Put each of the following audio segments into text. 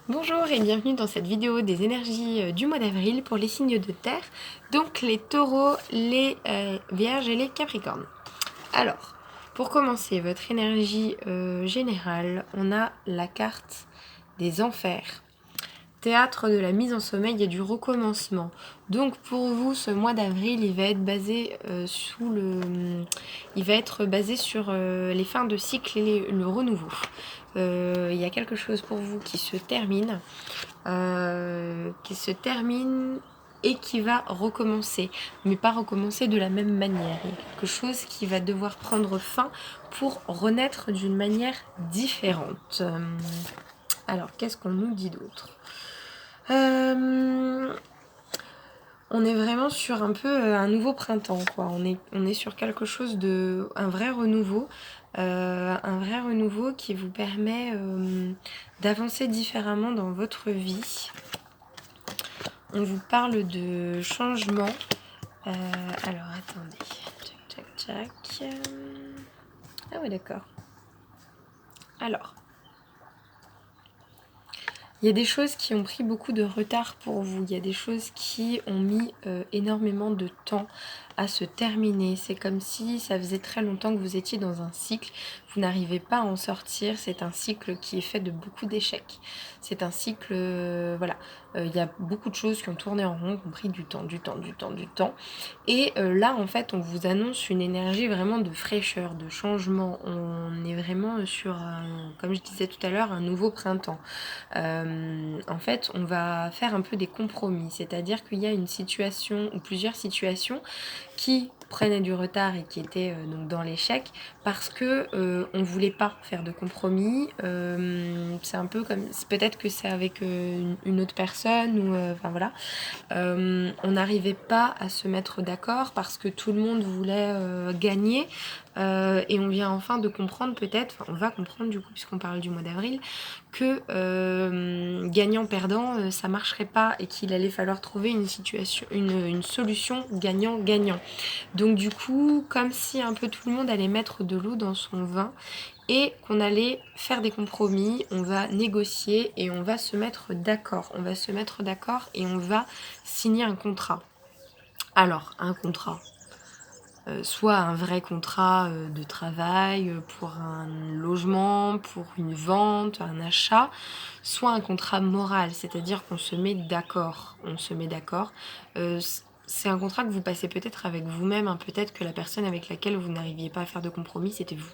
Bonjour et bienvenue dans cette vidéo des énergies du mois d'avril pour les signes de terre, donc les taureaux, les vierges et les capricornes. Alors, pour commencer, votre énergie générale, on a la carte des enfers. Théâtre de la mise en sommeil et du recommencement. Donc pour vous, ce mois d'avril, il va être basé il va être basé sur les fins de cycle et le renouveau. Il y a quelque chose pour vous qui se termine et qui va recommencer, mais pas recommencer de la même manière. Il y a quelque chose qui va devoir prendre fin pour renaître d'une manière différente. Alors, qu'est-ce qu'on nous dit d'autre? On est vraiment sur un peu un nouveau printemps, quoi. On est sur quelque chose de... un vrai renouveau. Un vrai renouveau qui vous permet d'avancer différemment dans votre vie. On vous parle de changement. Alors, attendez. Tchac, tchac, tchac. Ah ouais, d'accord. Alors... il y a des choses qui ont pris beaucoup de retard pour vous. Il y a des choses qui ont mis énormément de temps à se terminer. C'est comme si ça faisait très longtemps que vous étiez dans un cycle. Vous n'arrivez pas à en sortir. C'est un cycle qui est fait de beaucoup d'échecs. C'est un cycle... voilà. Il y a beaucoup de choses qui ont tourné en rond, qui ont pris du temps. Et là, en fait, on vous annonce une énergie vraiment de fraîcheur, de changement. On est vraiment sur, comme je disais tout à l'heure, un nouveau printemps. En fait, on va faire un peu des compromis, c'est-à-dire qu'il y a une situation ou plusieurs situations qui prenaient du retard et qui étaient donc dans l'échec parce que on voulait pas faire de compromis. C'est un peu comme peut-être que c'est avec une autre personne ou enfin voilà. On n'arrivait pas à se mettre d'accord parce que tout le monde voulait gagner. Et on vient enfin de comprendre peut-être, enfin on va comprendre du coup puisqu'on parle du mois d'avril, que gagnant-perdant ça marcherait pas et qu'il allait falloir trouver une solution gagnant-gagnant. Donc du coup, comme si un peu tout le monde allait mettre de l'eau dans son vin et qu'on allait faire des compromis, on va négocier et on va se mettre d'accord. On va se mettre d'accord et on va signer un contrat. Alors, un contrat. Soit un vrai contrat de travail pour un logement, pour une vente, un achat, soit un contrat moral, c'est-à-dire qu'on se met d'accord. On se met d'accord. Euh, c'est un contrat que vous passez peut-être avec vous-même, hein. Peut-être que la personne avec laquelle vous n'arriviez pas à faire de compromis, c'était vous.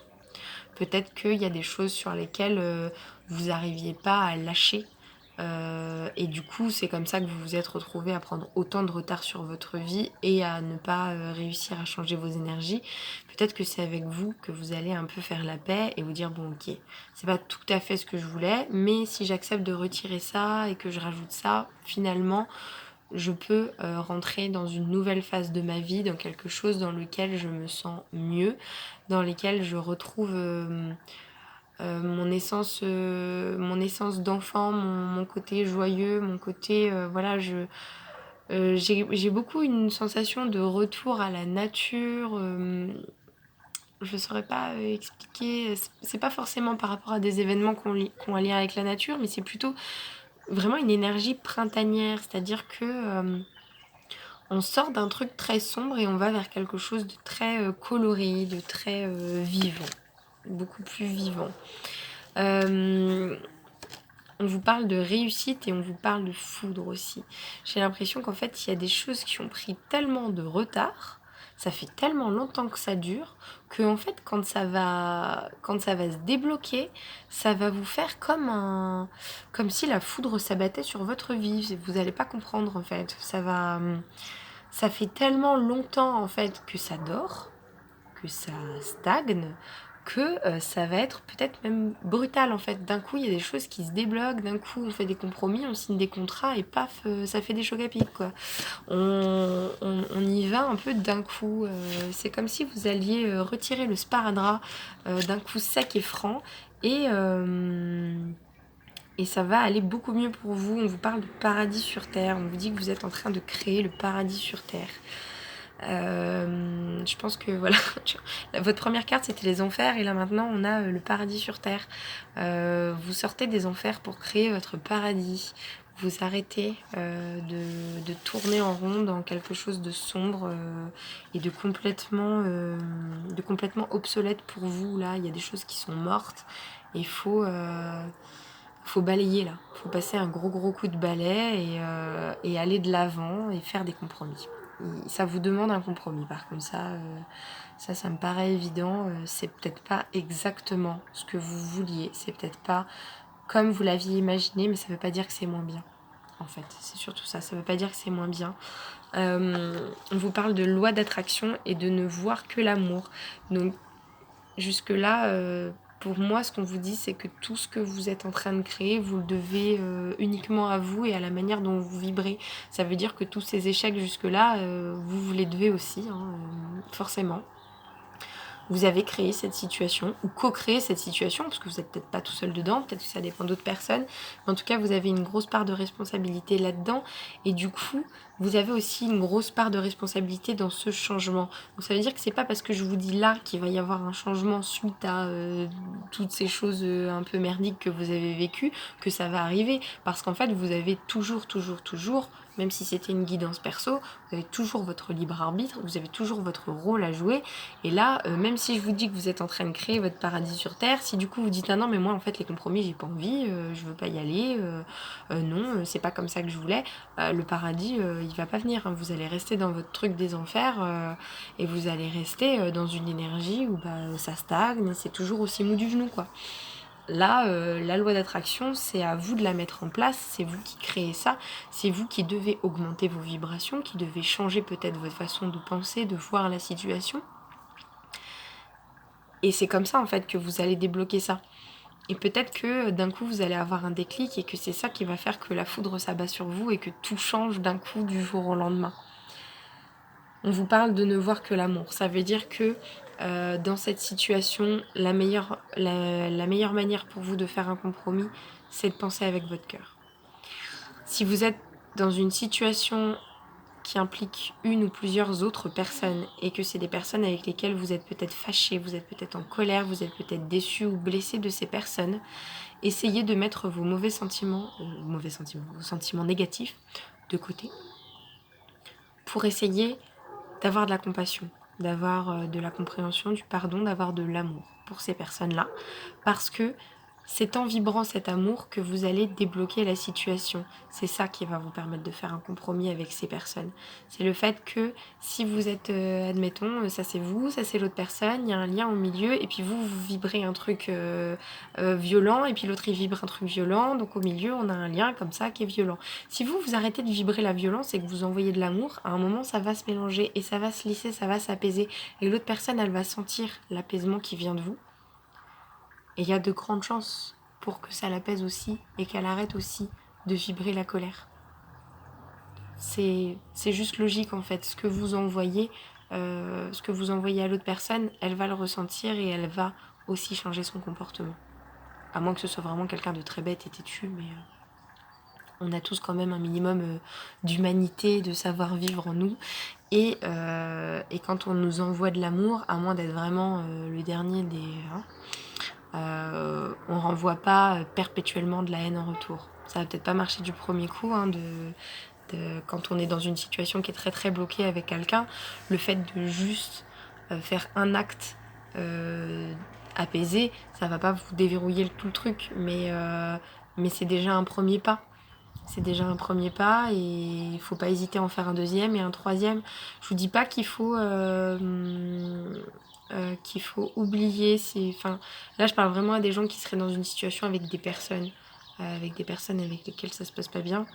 Peut-être qu'il y a des choses sur lesquelles vous n'arriviez pas à lâcher. Et du coup, c'est comme ça que vous vous êtes retrouvé à prendre autant de retard sur votre vie et à ne pas réussir à changer vos énergies. Peut-être que c'est avec vous que vous allez un peu faire la paix et vous dire bon ok, c'est pas tout à fait ce que je voulais, mais si j'accepte de retirer ça et que je rajoute ça, finalement, je peux rentrer dans une nouvelle phase de ma vie, dans quelque chose dans lequel je me sens mieux, dans lequel je retrouve mon essence d'enfant, mon côté joyeux, mon côté voilà, j'ai beaucoup une sensation de retour à la nature. Je saurais pas expliquer. C'est pas forcément par rapport à des événements qu'on a lien avec la nature, mais c'est plutôt vraiment une énergie printanière, c'est-à-dire que on sort d'un truc très sombre et on va vers quelque chose de très coloré, de très vivant, beaucoup plus vivant. On vous parle de réussite et on vous parle de foudre aussi. J'ai l'impression qu'en fait, il y a des choses qui ont pris tellement de retard, ça fait tellement longtemps que ça dure, que en fait, quand ça va se débloquer, ça va vous faire comme si la foudre s'abattait sur votre vie. Vous n'allez pas comprendre en fait. Ça fait tellement longtemps en fait que ça dort, que ça stagne, que ça va être peut-être même brutal en fait. D'un coup, il y a des choses qui se débloquent, d'un coup, on fait des compromis, on signe des contrats et paf, ça fait des chocs à pic quoi. On y va un peu d'un coup. C'est comme si vous alliez retirer le sparadrap d'un coup sec et franc et, euh, et ça va aller beaucoup mieux pour vous. On vous parle de paradis sur Terre, on vous dit que vous êtes en train de créer le paradis sur Terre. Je pense que voilà, votre première carte c'était les enfers et là maintenant on a le paradis sur terre. Vous sortez des enfers pour créer votre paradis. Vous arrêtez de tourner en rond dans quelque chose de sombre et de complètement obsolète pour vous. Là, il y a des choses qui sont mortes et faut balayer là. Faut passer un gros coup de balai et aller de l'avant et faire des compromis. Et ça vous demande un compromis. Par contre, ça me paraît évident. C'est peut-être pas exactement ce que vous vouliez. C'est peut-être pas comme vous l'aviez imaginé, mais ça veut pas dire que c'est moins bien. En fait, c'est surtout ça. Ça veut pas dire que c'est moins bien. On vous parle de loi d'attraction et de ne voir que l'amour. Donc jusque-là, pour moi, ce qu'on vous dit, c'est que tout ce que vous êtes en train de créer, vous le devez uniquement à vous et à la manière dont vous vibrez. Ça veut dire que tous ces échecs jusque-là, vous les devez aussi, hein, forcément. Vous avez créé cette situation ou co-créé cette situation, parce que vous n'êtes peut-être pas tout seul dedans, peut-être que ça dépend d'autres personnes. Mais en tout cas, vous avez une grosse part de responsabilité là-dedans. Et du coup, vous avez aussi une grosse part de responsabilité dans ce changement. Donc ça veut dire que c'est pas parce que je vous dis là qu'il va y avoir un changement suite à toutes ces choses un peu merdiques que vous avez vécues que ça va arriver. Parce qu'en fait, vous avez toujours, même si c'était une guidance perso, vous avez toujours votre libre arbitre, vous avez toujours votre rôle à jouer. Et là, même si je vous dis que vous êtes en train de créer votre paradis sur Terre, si du coup vous dites ah non mais moi en fait les compromis j'ai pas envie, je veux pas y aller, non c'est pas comme ça que je voulais, le paradis il va pas venir, hein. Vous allez rester dans votre truc des enfers et vous allez rester dans une énergie où ça stagne et c'est toujours aussi mou du genou quoi. Là, la loi d'attraction, c'est à vous de la mettre en place, c'est vous qui créez ça, c'est vous qui devez augmenter vos vibrations, qui devez changer peut-être votre façon de penser, de voir la situation. Et c'est comme ça en fait que vous allez débloquer ça. Et peut-être que d'un coup vous allez avoir un déclic et que c'est ça qui va faire que la foudre s'abat sur vous et que tout change d'un coup du jour au lendemain. On vous parle de ne voir que l'amour. Ça veut dire que dans cette situation, la meilleure manière pour vous de faire un compromis, c'est de penser avec votre cœur. Si vous êtes dans une situation qui implique une ou plusieurs autres personnes et que c'est des personnes avec lesquelles vous êtes peut-être fâché, vous êtes peut-être en colère, vous êtes peut-être déçu ou blessé de ces personnes, essayez de mettre vos vos sentiments négatifs de côté pour essayer d'avoir de la compassion, d'avoir de la compréhension, du pardon, d'avoir de l'amour pour ces personnes-là. Parce que c'est en vibrant cet amour que vous allez débloquer la situation. C'est ça qui va vous permettre de faire un compromis avec ces personnes. C'est le fait que si vous êtes, admettons, ça c'est vous, ça c'est l'autre personne, il y a un lien au milieu, et puis vous vibrez un truc violent, et puis l'autre il vibre un truc violent, donc au milieu on a un lien comme ça qui est violent. Si vous arrêtez de vibrer la violence et que vous envoyez de l'amour, à un moment ça va se mélanger, et ça va se lisser, ça va s'apaiser, et l'autre personne elle va sentir l'apaisement qui vient de vous. Et il y a de grandes chances pour que ça l'apaise aussi et qu'elle arrête aussi de vibrer la colère. C'est juste logique en fait. Ce que vous envoyez à l'autre personne, elle va le ressentir et elle va aussi changer son comportement. À moins que ce soit vraiment quelqu'un de très bête et têtu, mais on a tous quand même un minimum d'humanité, de savoir-vivre en nous. Et quand on nous envoie de l'amour, à moins d'être vraiment le dernier des... on renvoie pas perpétuellement de la haine en retour. Ça va peut-être pas marcher du premier coup, hein, quand on est dans une situation qui est très très bloquée avec quelqu'un, le fait de juste faire un acte apaisé, ça va pas vous déverrouiller tout le truc, mais c'est déjà un premier pas. C'est déjà un premier pas et il faut pas hésiter à en faire un deuxième et un troisième. Je vous dis pas qu'il faut oublier enfin là je parle vraiment à des gens qui seraient dans une situation avec des personnes avec lesquelles ça se passe pas bien.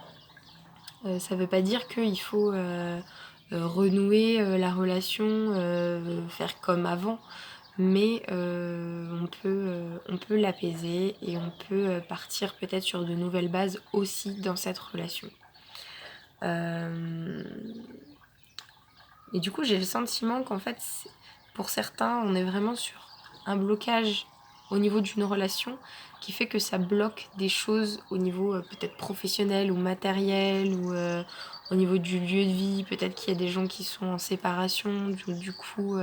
Ça veut pas dire qu'il faut renouer la relation, faire comme avant, mais on peut l'apaiser et on peut partir peut-être sur de nouvelles bases aussi dans cette relation. Et du coup j'ai le sentiment qu'en fait pour certains on est vraiment sur un blocage au niveau d'une relation qui fait que ça bloque des choses au niveau peut-être professionnel ou matériel ou au niveau du lieu de vie. Peut-être qu'il y a des gens qui sont en séparation, du coup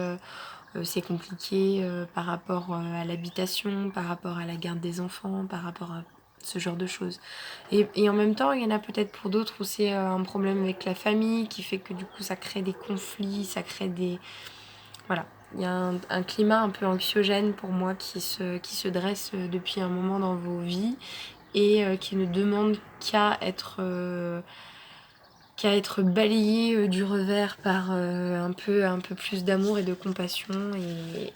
c'est compliqué par rapport à l'habitation, par rapport à la garde des enfants, par rapport à ce genre de choses. Et en même temps, il y en a peut-être pour d'autres où c'est un problème avec la famille qui fait que du coup ça crée des conflits, ça crée des... Voilà. Il y a un climat un peu anxiogène pour moi qui se dresse depuis un moment dans vos vies et qui ne demande qu'à être balayé du revers par un peu plus d'amour et de compassion.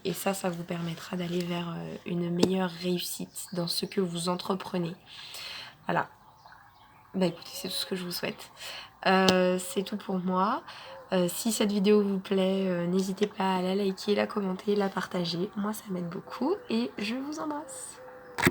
Et ça vous permettra d'aller vers une meilleure réussite dans ce que vous entreprenez. Voilà. Bah écoutez, c'est tout ce que je vous souhaite. C'est tout pour moi. Si cette vidéo vous plaît, n'hésitez pas à la liker, la commenter, la partager. Moi, ça m'aide beaucoup et je vous embrasse.